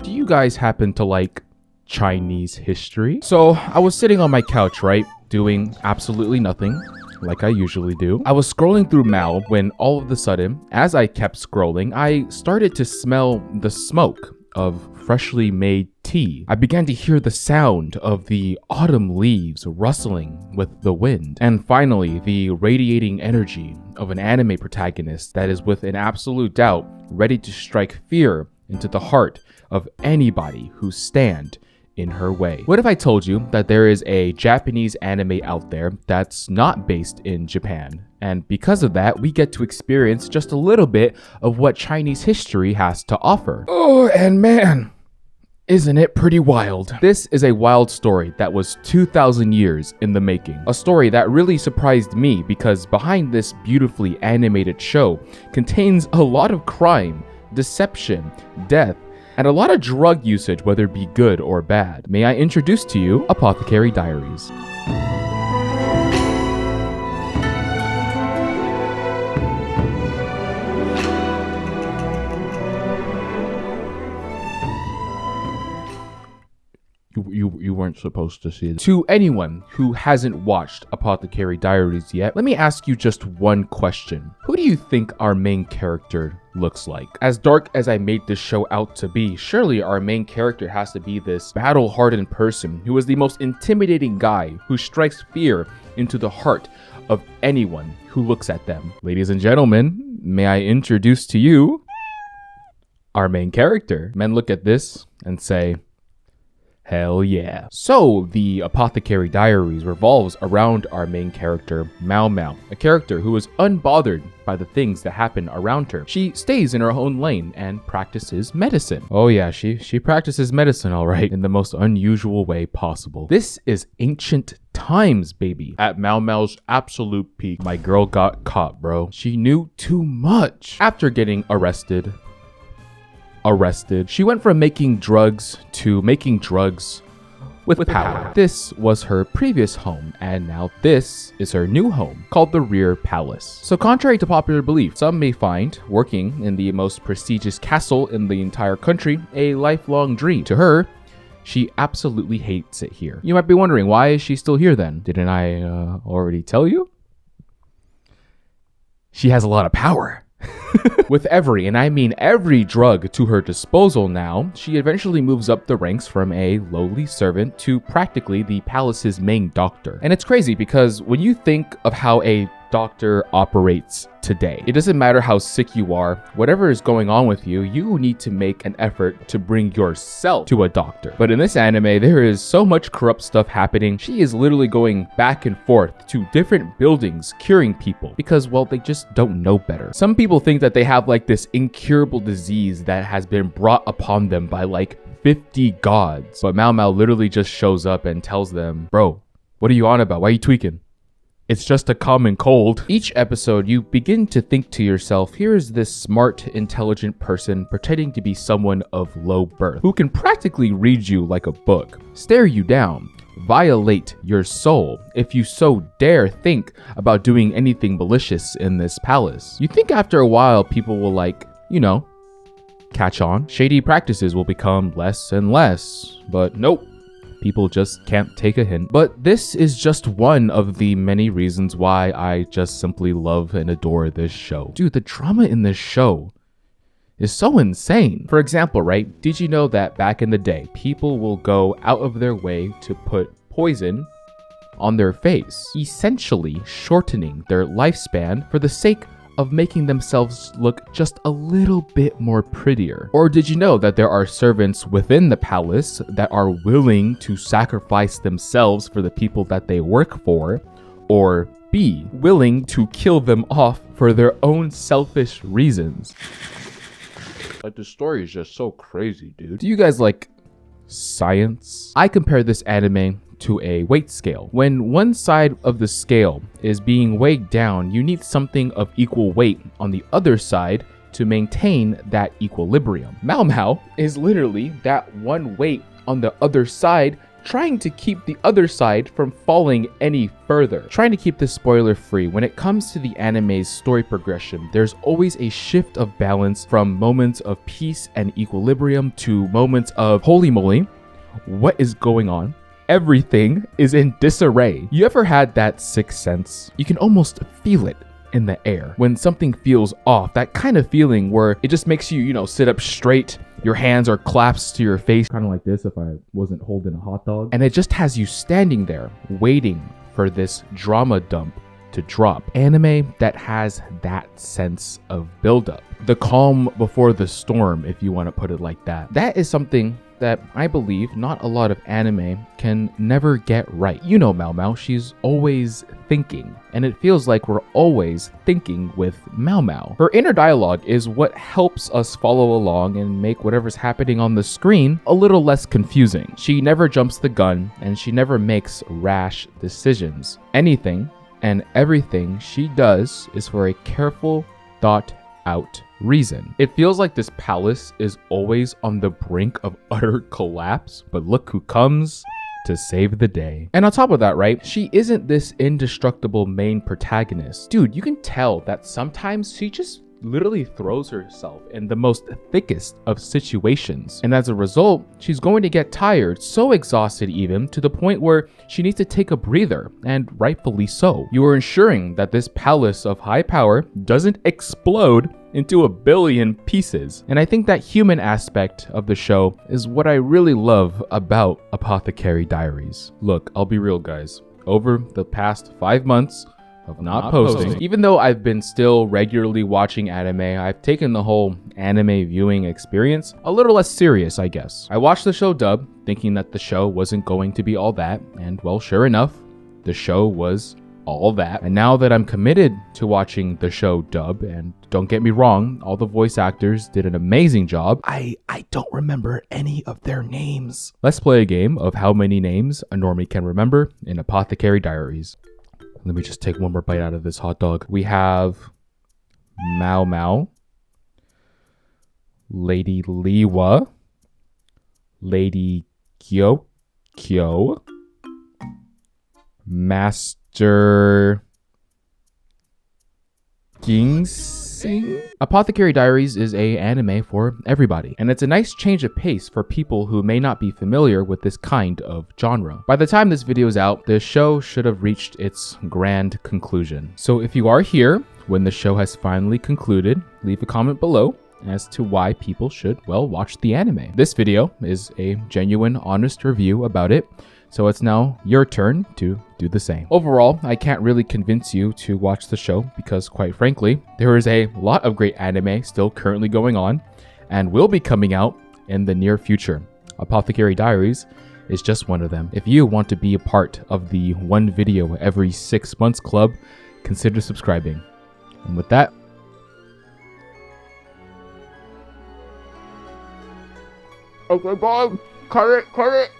Do you guys happen to like Chinese history? So I was sitting on my couch, right? Doing absolutely nothing, like I usually do. I was scrolling through Mal when all of a sudden, as I kept scrolling, I started to smell the smoke of freshly made tea. I began to hear the sound of the autumn leaves rustling with the wind. And finally, the radiating energy of an anime protagonist that is with an absolute doubt ready to strike fear into the heart of anybody who stand in her way. What if I told you that there is a Japanese anime out there that's not based in Japan? And because of that, we get to experience just a little bit of what Chinese history has to offer. Oh, and man, isn't it pretty wild? This is a wild story that was 2,000 years in the making. A story that really surprised me because behind this beautifully animated show contains a lot of crime, deception, death, and a lot of drug usage, whether it be good or bad. May I introduce to you Apothecary Diaries. You weren't supposed to see it. To anyone who hasn't watched Apothecary Diaries yet, let me ask you just one question. Who do you think our main character looks like? As dark as I made this show out to be, surely our main character has to be this battle-hardened person who is the most intimidating guy who strikes fear into the heart of anyone who looks at them. Ladies and gentlemen, may I introduce to you our main character. Men look at this and say, hell yeah. So, the Apothecary Diaries revolves around our main character, Mao Mao, a character who is unbothered by the things that happen around her. She stays in her own lane and practices medicine. Oh yeah, she practices medicine all right, in the most unusual way possible. This is ancient times, baby. At Mao Mao's absolute peak, my girl got caught, bro. She knew too much. After getting arrested, she went from making drugs to making drugs with power. This was her previous home, and now this is her new home, called the Rear Palace. So contrary to popular belief, some may find working in the most prestigious castle in the entire country a lifelong dream. To her, she absolutely hates it here. You might be wondering, why is she still here then? Didn't I already tell you? She has a lot of power. With every, and I mean every drug to her disposal now, she eventually moves up the ranks from a lowly servant to practically the palace's main doctor. And it's crazy because when you think of how a doctor operates today, it doesn't matter how sick you are, whatever is going on with you, you need to make an effort to bring yourself to a doctor. But in this anime, there is so much corrupt stuff happening. She is literally going back and forth to different buildings curing people because, well, they just don't know better. Some people think that they have like this incurable disease that has been brought upon them by like 50 gods. But Mao Mao literally just shows up and tells them, bro, what are you on about? Why are you tweaking? It's just a common cold. Each episode, you begin to think to yourself, here is this smart, intelligent person pretending to be someone of low birth, who can practically read you like a book, stare you down, violate your soul if you so dare think about doing anything malicious in this palace. You think after a while, people will catch on. Shady practices will become less and less, but nope. People just can't take a hint. But this is just one of the many reasons why I just simply love and adore this show. Dude, the drama in this show is so insane. For example, right? Did you know that back in the day, people will go out of their way to put poison on their face, essentially shortening their lifespan for the sake of making themselves look just a little bit more prettier? Or did you know that there are servants within the palace that are willing to sacrifice themselves for the people that they work for, or B, willing to kill them off for their own selfish reasons? Like, the story is just so crazy, dude. Do you guys like science? I compare this anime to a weight scale. When one side of the scale is being weighed down, you need something of equal weight on the other side to maintain that equilibrium. Mao Mao is literally that one weight on the other side trying to keep the other side from falling any further. Trying to keep this spoiler free, when it comes to the anime's story progression, there's always a shift of balance from moments of peace and equilibrium to moments of holy moly, what is going on? Everything is in disarray. You ever had that sixth sense? You can almost feel it in the air when something feels off. That kind of feeling where it just makes you, sit up straight. Your hands are clasped to your face, kind of like this if I wasn't holding a hot dog. And it just has you standing there waiting for this drama dump to drop. Anime that has that sense of buildup. The calm before the storm, if you want to put it like that. That is something that I believe not a lot of anime can never get right. You know Mao Mao, she's always thinking, and it feels like we're always thinking with Mao Mao. Her inner dialogue is what helps us follow along and make whatever's happening on the screen a little less confusing. She never jumps the gun, and she never makes rash decisions. Anything and everything she does is for a careful, thought out reason. It feels like this palace is always on the brink of utter collapse, but look who comes to save the day. And on top of that, right, she isn't this indestructible main protagonist. Dude, you can tell that sometimes she just literally throws herself in the most thickest of situations. And as a result, she's going to get tired, so exhausted even, to the point where she needs to take a breather, and rightfully so. You are ensuring that this palace of high power doesn't explode into a billion pieces. And I think that human aspect of the show is what I really love about Apothecary Diaries. Look, I'll be real, guys. Over the past 5 months of not posting. Even though I've been still regularly watching anime, I've taken the whole anime viewing experience a little less serious, I guess. I watched the show dub, thinking that the show wasn't going to be all that, and well, sure enough, the show was all that. And now that I'm committed to watching the show dub, and don't get me wrong, all the voice actors did an amazing job, I don't remember any of their names. Let's play a game of how many names a normie can remember in Apothecary Diaries. Let me just take one more bite out of this hot dog. We have Mao Mao, Lady Liwa, Lady Kyo Kyo, Master Ginseng. Apothecary Diaries is a anime for everybody, and it's a nice change of pace for people who may not be familiar with this kind of genre. By the time this video is out, the show should have reached its grand conclusion. So if you are here when the show has finally concluded, leave a comment below as to why people should, well, watch the anime. This video is a genuine, honest review about it, so it's now your turn to do the same. Overall, I can't really convince you to watch the show because, quite frankly, there is a lot of great anime still currently going on and will be coming out in the near future. Apothecary Diaries is just one of them. If you want to be a part of the one video every 6 months club, consider subscribing. And with that, okay, Bob, cut it.